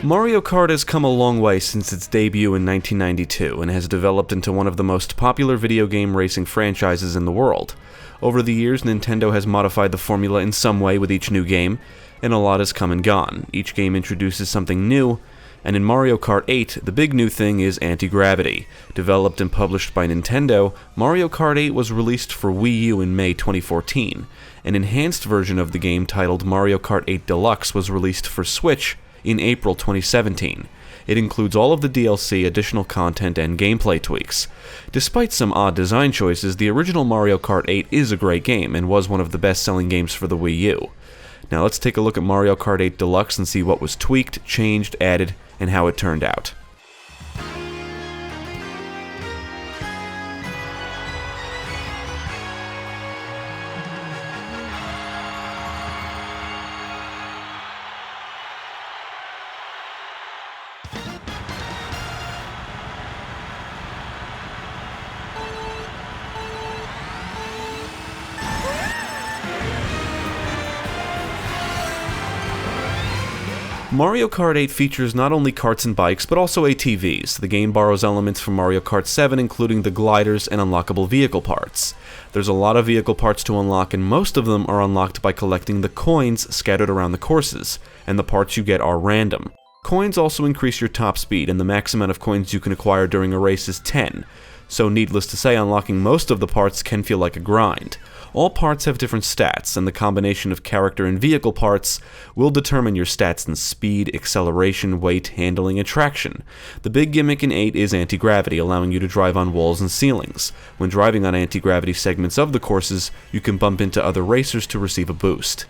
Mario Kart has come a long way since its debut in 1992 and has developed into one of the most popular video game racing franchises in the world. Over the years, Nintendo has modified the formula in some way with each new game, and a lot has come and gone. Each game introduces something new, and in Mario Kart 8, the big new thing is anti-gravity. Developed and published by Nintendo, Mario Kart 8 was released for Wii U in May 2014. An enhanced version of the game titled Mario Kart 8 Deluxe was released for Switch in April 2017. It includes all of the DLC, additional content, and gameplay tweaks. Despite some odd design choices, the original Mario Kart 8 is a great game and was one of the best-selling games for the Wii U. Now let's take a look at Mario Kart 8 Deluxe and see what was tweaked, changed, added, and how it turned out. Mario Kart 8 features not only karts and bikes, but also ATVs. The game borrows elements from Mario Kart 7, including the gliders and unlockable vehicle parts. There's a lot of vehicle parts to unlock, and most of them are unlocked by collecting the coins scattered around the courses, and the parts you get are random. Coins also increase your top speed, and the max amount of coins you can acquire during a race is 10. So needless to say, unlocking most of the parts can feel like a grind. All parts have different stats, and the combination of character and vehicle parts will determine your stats in speed, acceleration, weight, handling, and traction. The big gimmick in 8 is anti-gravity, allowing you to drive on walls and ceilings. When driving on anti-gravity segments of the courses, you can bump into other racers to receive a boost.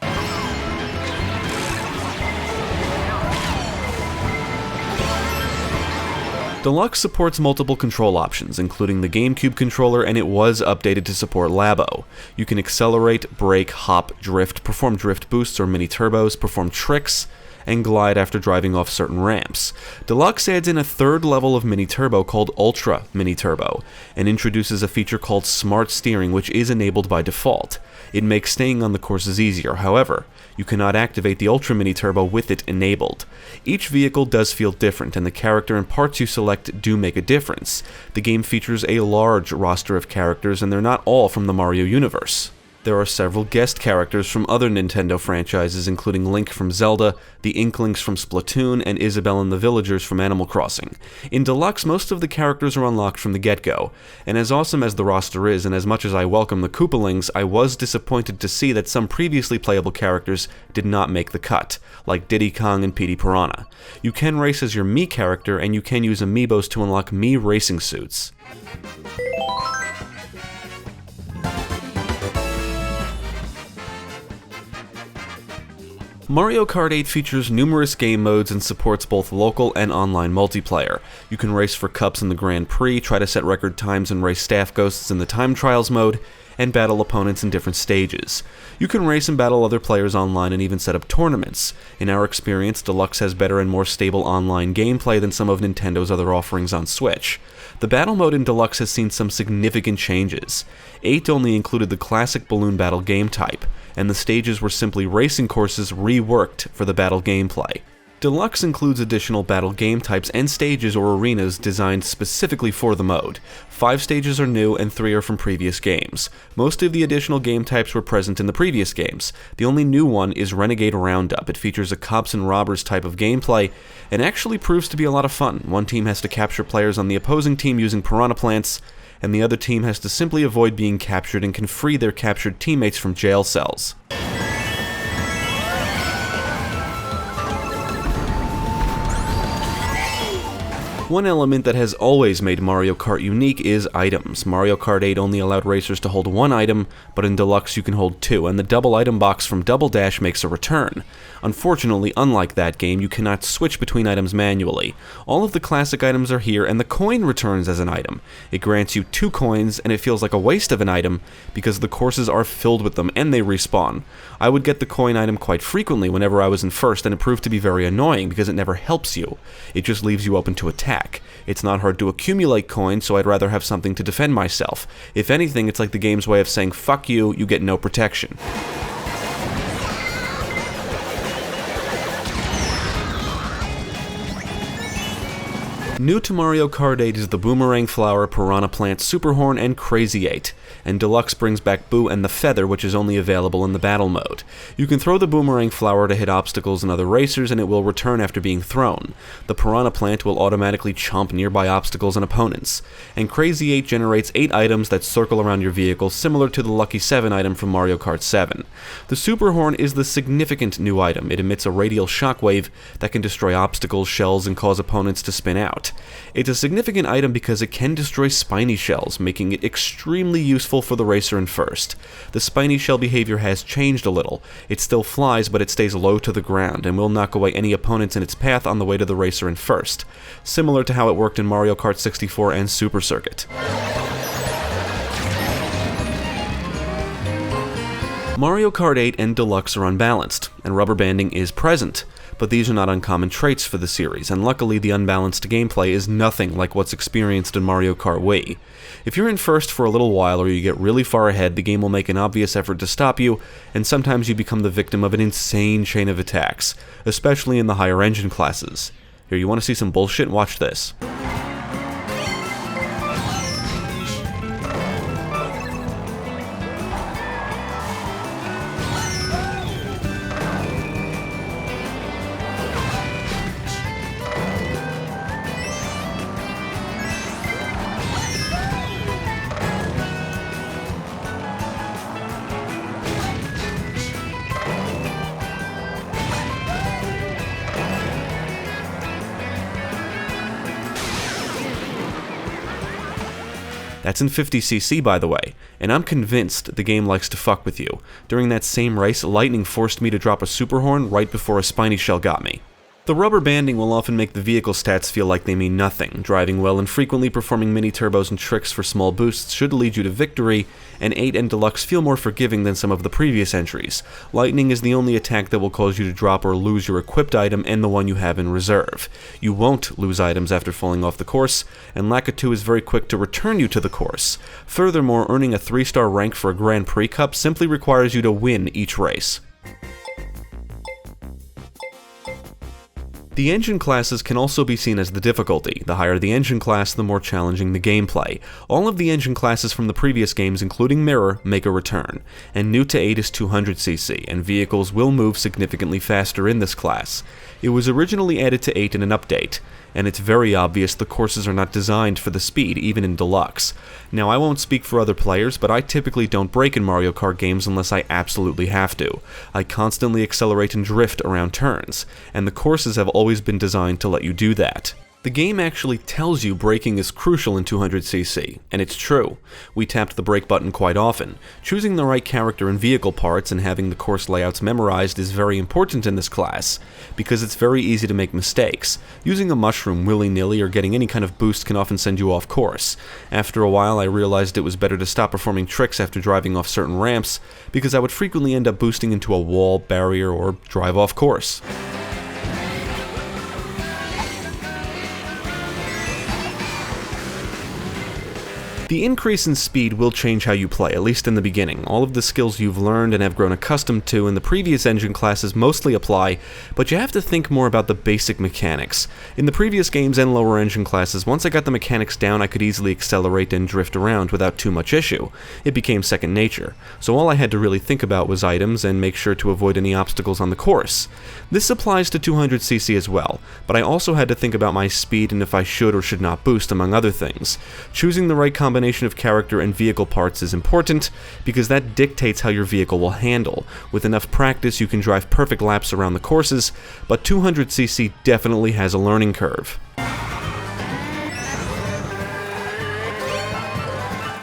Deluxe supports multiple control options, including the GameCube controller, and it was updated to support Labo. You can accelerate, brake, hop, drift, perform drift boosts or mini turbos, perform tricks, and glide after driving off certain ramps. Deluxe adds in a third level of mini turbo called Ultra Mini Turbo, and introduces a feature called Smart Steering, which is enabled by default. It makes staying on the courses easier. However, you cannot activate the Ultra Mini Turbo with it enabled. Each vehicle does feel different, and the character and parts you select do make a difference. The game features a large roster of characters, and they're not all from the Mario universe. There are several guest characters from other Nintendo franchises, including Link from Zelda, the Inklings from Splatoon, and Isabelle and the Villagers from Animal Crossing. In Deluxe, most of the characters are unlocked from the get-go, and as awesome as the roster is, and as much as I welcome the Koopalings, I was disappointed to see that some previously playable characters did not make the cut, like Diddy Kong and Petey Piranha. You can race as your Mii character, and you can use amiibos to unlock Mii racing suits. Mario Kart 8 features numerous game modes and supports both local and online multiplayer. You can race for cups in the Grand Prix, try to set record times and race staff ghosts in the time trials mode, and battle opponents in different stages. You can race and battle other players online and even set up tournaments. In our experience, Deluxe has better and more stable online gameplay than some of Nintendo's other offerings on Switch. The battle mode in Deluxe has seen some significant changes. 8 only included the classic balloon battle game type, and the stages were simply racing courses reworked for the battle gameplay. Deluxe includes additional battle game types and stages or arenas designed specifically for the mode. 5 stages are new and 3 are from previous games. Most of the additional game types were present in the previous games. The only new one is Renegade Roundup. It features a cops and robbers type of gameplay and actually proves to be a lot of fun. One team has to capture players on the opposing team using piranha plants, and the other team has to simply avoid being captured and can free their captured teammates from jail cells. One element that has always made Mario Kart unique is items. Mario Kart 8 only allowed racers to hold one item, but in Deluxe you can hold 2, and the double item box from Double Dash makes a return. Unfortunately, unlike that game, you cannot switch between items manually. All of the classic items are here, and the coin returns as an item. It grants you 2 coins, and it feels like a waste of an item, because the courses are filled with them, and they respawn. I would get the coin item quite frequently whenever I was in first, and it proved to be very annoying, because it never helps you. It just leaves you open to attack. It's not hard to accumulate coins, so I'd rather have something to defend myself. If anything, it's like the game's way of saying, fuck you, you get no protection. New to Mario Kart 8 is the Boomerang Flower, Piranha Plant, Superhorn, and Crazy 8, and Deluxe brings back Boo and the Feather, which is only available in the battle mode. You can throw the Boomerang Flower to hit obstacles and other racers, and it will return after being thrown. The Piranha Plant will automatically chomp nearby obstacles and opponents. And Crazy 8 generates 8 items that circle around your vehicle, similar to the Lucky 7 item from Mario Kart 7. The Superhorn is the significant new item. It emits a radial shockwave that can destroy obstacles, shells, and cause opponents to spin out. It's a significant item because it can destroy spiny shells, making it extremely useful for the racer in first. The spiny shell behavior has changed a little. It still flies, but it stays low to the ground and will knock away any opponents in its path on the way to the racer in first, similar to how it worked in Mario Kart 64 and Super Circuit. Mario Kart 8 and Deluxe are unbalanced, and rubber banding is present, but these are not uncommon traits for the series, and luckily the unbalanced gameplay is nothing like what's experienced in Mario Kart Wii. If you're in first for a little while or you get really far ahead, the game will make an obvious effort to stop you, and sometimes you become the victim of an insane chain of attacks, especially in the higher engine classes. Here, you want to see some bullshit? Watch this. That's in 50cc, by the way, and I'm convinced the game likes to fuck with you. During that same race, lightning forced me to drop a Superhorn right before a spiny shell got me. The rubber banding will often make the vehicle stats feel like they mean nothing. Driving well and frequently performing mini-turbos and tricks for small boosts should lead you to victory, and 8 and Deluxe feel more forgiving than some of the previous entries. Lightning is the only attack that will cause you to drop or lose your equipped item and the one you have in reserve. You won't lose items after falling off the course, and Lakitu is very quick to return you to the course. Furthermore, earning a 3-star rank for a Grand Prix Cup simply requires you to win each race. The engine classes can also be seen as the difficulty. The higher the engine class, the more challenging the gameplay. All of the engine classes from the previous games, including Mirror, make a return, and new to 8 is 200cc, and vehicles will move significantly faster in this class. It was originally added to 8 in an update, and it's very obvious the courses are not designed for the speed, even in Deluxe. Now, I won't speak for other players, but I typically don't brake in Mario Kart games unless I absolutely have to. I constantly accelerate and drift around turns, and the courses have always been designed to let you do that. The game actually tells you braking is crucial in 200cc, and it's true. We tapped the brake button quite often. Choosing the right character and vehicle parts and having the course layouts memorized is very important in this class, because it's very easy to make mistakes. Using a mushroom willy-nilly or getting any kind of boost can often send you off course. After a while, I realized it was better to stop performing tricks after driving off certain ramps, because I would frequently end up boosting into a wall, barrier, or drive off course. The increase in speed will change how you play, at least in the beginning. All of the skills you've learned and have grown accustomed to in the previous engine classes mostly apply, but you have to think more about the basic mechanics. In the previous games and lower engine classes, once I got the mechanics down, I could easily accelerate and drift around without too much issue. It became second nature, so all I had to really think about was items and make sure to avoid any obstacles on the course. This applies to 200cc as well, but I also had to think about my speed and if I should or should not boost, among other things. Choosing the right combination of character and vehicle parts is important, because that dictates how your vehicle will handle. With enough practice, you can drive perfect laps around the courses, but 200cc definitely has a learning curve.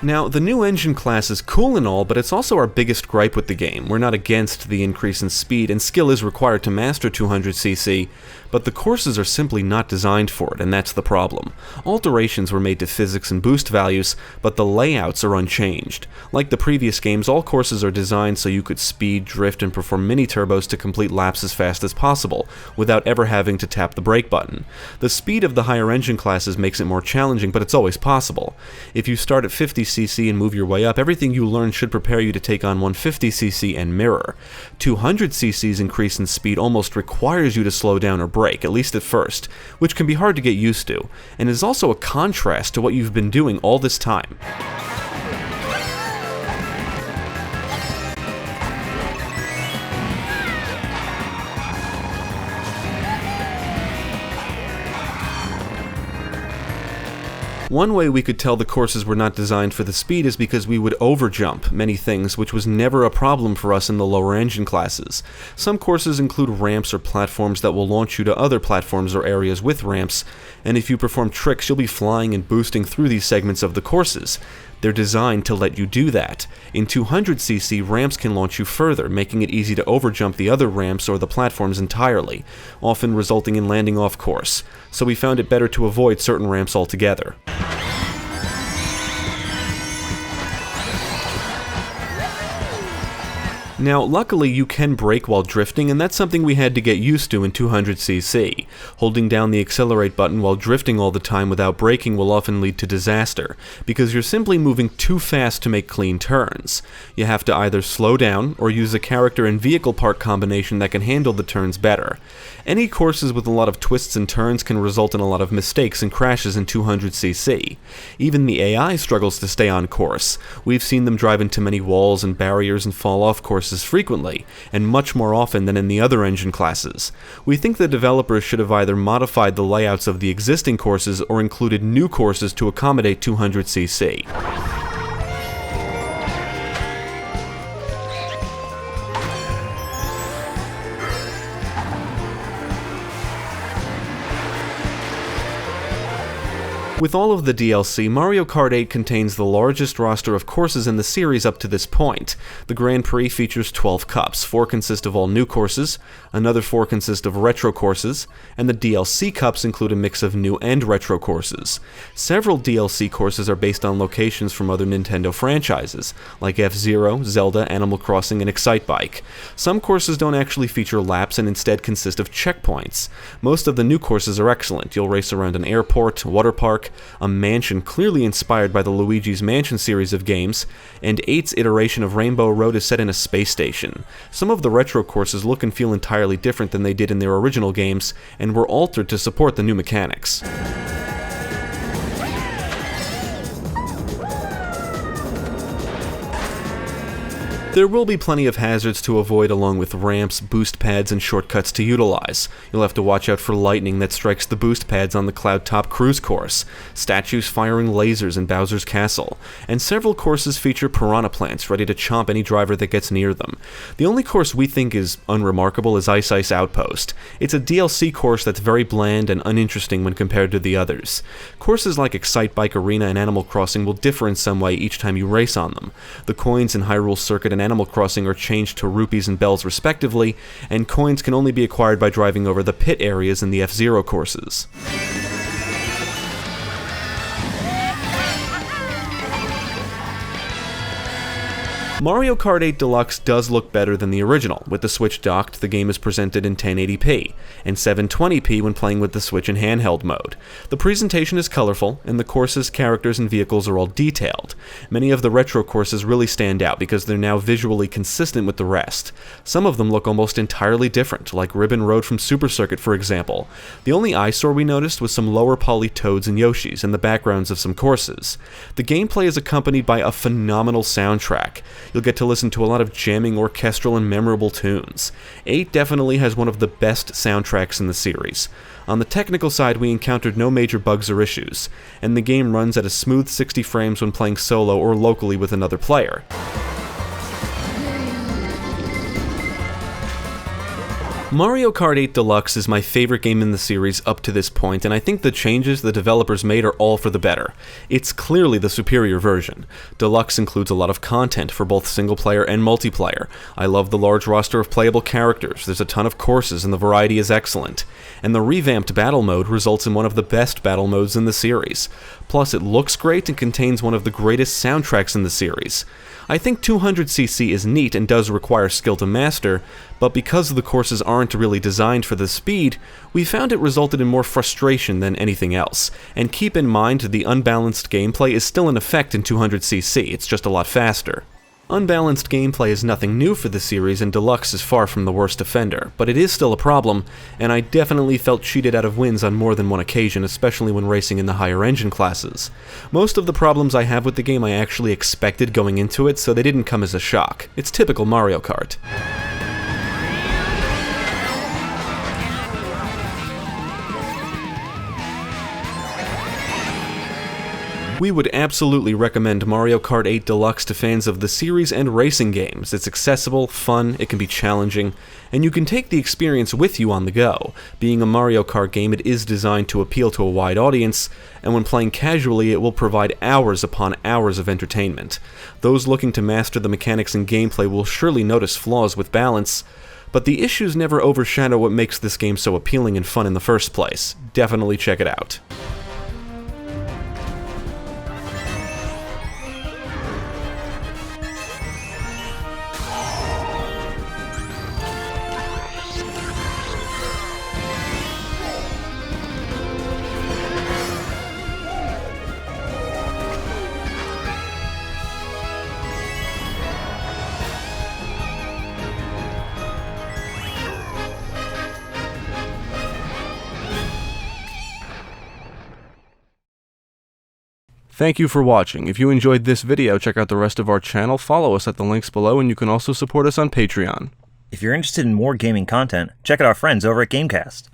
Now, the new engine class is cool and all, but it's also our biggest gripe with the game. We're not against the increase in speed, and skill is required to master 200cc, but the courses are simply not designed for it, and that's the problem. Alterations were made to physics and boost values, but the layouts are unchanged. Like the previous games, all courses are designed so you could speed, drift, and perform mini-turbos to complete laps as fast as possible, without ever having to tap the brake button. The speed of the higher engine classes makes it more challenging, but it's always possible. If you start at 50cc 180cc and move your way up, everything you learn should prepare you to take on 150cc and mirror. 200cc's increase in speed almost requires you to slow down or brake, at least at first, which can be hard to get used to, and is also a contrast to what you've been doing all this time. One way we could tell the courses were not designed for the speed is because we would overjump many things, which was never a problem for us in the lower engine classes. Some courses include ramps or platforms that will launch you to other platforms or areas with ramps, and if you perform tricks, you'll be flying and boosting through these segments of the courses. They're designed to let you do that. In 200cc, ramps can launch you further, making it easy to overjump the other ramps or the platforms entirely, often resulting in landing off course, so we found it better to avoid certain ramps altogether. Now, luckily you can brake while drifting, and that's something we had to get used to in 200cc. Holding down the accelerate button while drifting all the time without braking will often lead to disaster, because you're simply moving too fast to make clean turns. You have to either slow down, or use a character and vehicle part combination that can handle the turns better. Any courses with a lot of twists and turns can result in a lot of mistakes and crashes in 200cc. Even the AI struggles to stay on course. We've seen them drive into many walls and barriers and fall off courses frequently, and much more often than in the other engine classes. We think the developers should have either modified the layouts of the existing courses or included new courses to accommodate 200cc. With all of the DLC, Mario Kart 8 contains the largest roster of courses in the series up to this point. The Grand Prix features 12 cups, 4 consist of all new courses, another 4 consist of retro courses, and the DLC cups include a mix of new and retro courses. Several DLC courses are based on locations from other Nintendo franchises, like F-Zero, Zelda, Animal Crossing, and Excitebike. Some courses don't actually feature laps and instead consist of checkpoints. Most of the new courses are excellent. You'll race around an airport, water park, a mansion clearly inspired by the Luigi's Mansion series of games, and 8's iteration of Rainbow Road is set in a space station. Some of the retro courses look and feel entirely different than they did in their original games, and were altered to support the new mechanics. There will be plenty of hazards to avoid along with ramps, boost pads, and shortcuts to utilize. You'll have to watch out for lightning that strikes the boost pads on the Cloud Top Cruise course, statues firing lasers in Bowser's Castle, and several courses feature piranha plants ready to chomp any driver that gets near them. The only course we think is unremarkable is Ice Ice Outpost. It's a DLC course that's very bland and uninteresting when compared to the others. Courses like Excitebike Arena and Animal Crossing will differ in some way each time you race on them. The coins in Hyrule Circuit and Animal Crossing are changed to rupees and bells respectively, and coins can only be acquired by driving over the pit areas in the F-Zero courses. Mario Kart 8 Deluxe does look better than the original. With the Switch docked, the game is presented in 1080p, and 720p when playing with the Switch in handheld mode. The presentation is colorful, and the courses, characters, and vehicles are all detailed. Many of the retro courses really stand out because they're now visually consistent with the rest. Some of them look almost entirely different, like Ribbon Road from Super Circuit, for example. The only eyesore we noticed was some lower poly Toads and Yoshis in the backgrounds of some courses. The gameplay is accompanied by a phenomenal soundtrack. You'll get to listen to a lot of jamming, orchestral, and memorable tunes. 8 definitely has one of the best soundtracks in the series. On the technical side, we encountered no major bugs or issues, and the game runs at a smooth 60 frames when playing solo or locally with another player. Mario Kart 8 Deluxe is my favorite game in the series up to this point, and I think the changes the developers made are all for the better. It's clearly the superior version. Deluxe includes a lot of content for both single-player and multiplayer. I love the large roster of playable characters, there's a ton of courses, and the variety is excellent. And the revamped battle mode results in one of the best battle modes in the series. Plus, it looks great and contains one of the greatest soundtracks in the series. I think 200cc is neat and does require skill to master, but because the courses aren't really designed for the speed, we found it resulted in more frustration than anything else. And keep in mind, the unbalanced gameplay is still in effect in 200cc, it's just a lot faster. Unbalanced gameplay is nothing new for the series, and Deluxe is far from the worst offender, but it is still a problem, and I definitely felt cheated out of wins on more than one occasion, especially when racing in the higher engine classes. Most of the problems I have with the game I actually expected going into it, so they didn't come as a shock. It's typical Mario Kart. We would absolutely recommend Mario Kart 8 Deluxe to fans of the series and racing games. It's accessible, fun, it can be challenging, and you can take the experience with you on the go. Being a Mario Kart game, it is designed to appeal to a wide audience, and when playing casually, it will provide hours upon hours of entertainment. Those looking to master the mechanics and gameplay will surely notice flaws with balance, but the issues never overshadow what makes this game so appealing and fun in the first place. Definitely check it out. Thank you for watching. If you enjoyed this video, check out the rest of our channel, follow us at the links below, and you can also support us on Patreon. If you're interested in more gaming content, check out our friends over at Gamecast.